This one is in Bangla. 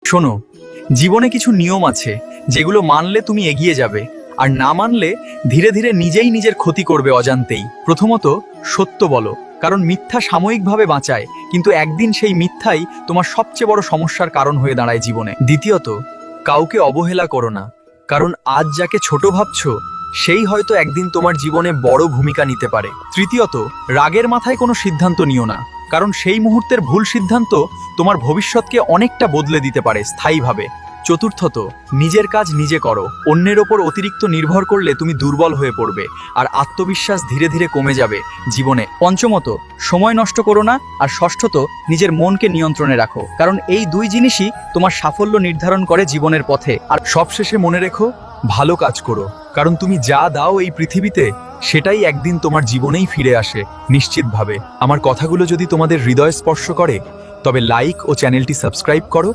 শোনো, জীবনে কিছু নিয়ম আছে যেগুলো মানলে তুমি এগিয়ে যাবে, আর না মানলে ধীরে ধীরে নিজেই নিজের ক্ষতি করবে অজান্তেই। প্রথমত, সত্য বলো, কারণ মিথ্যা সাময়িকভাবে বাঁচায়, কিন্তু একদিন সেই মিথ্যাই তোমার সবচেয়ে বড় সমস্যার কারণ হয়ে দাঁড়ায় জীবনে। দ্বিতীয়ত, কাউকে অবহেলা করো না, কারণ আজ যাকে ছোট ভাবছো সেই হয়তো একদিন তোমার জীবনে বড় ভূমিকা নিতে পারে। তৃতীয়ত, রাগের মাথায় কোনো সিদ্ধান্ত নিও না, কারণ সেই মুহূর্তের ভুল সিদ্ধান্ত তোমার ভবিষ্যৎকে অনেকটা বদলে দিতে পারে স্থায়ীভাবে। চতুর্থত, নিজের কাজ নিজে করো, অন্যের ওপর অতিরিক্ত নির্ভর করলে তুমি দুর্বল হয়ে পড়বে, আর আত্মবিশ্বাস ধীরে ধীরে কমে যাবে জীবনে। পঞ্চমত, সময় নষ্ট করো না, আর ষষ্ঠত, নিজের মনকে নিয়ন্ত্রণে রাখো, কারণ এই দুই জিনিসই তোমার সাফল্য নির্ধারণ করে জীবনের পথে। আর সবশেষে মনে রেখো, ভালো কাজ করো, কারণ তুমি যা দাও এই পৃথিবীতে সেটাই একদিন তোমার জীবনেই ফিরে আসে নিশ্চিতভাবে। আমার কথাগুলো যদি তোমাদের হৃদয় স্পর্শ করে, তবে লাইক ও চ্যানেলটি সাবস্ক্রাইব করো।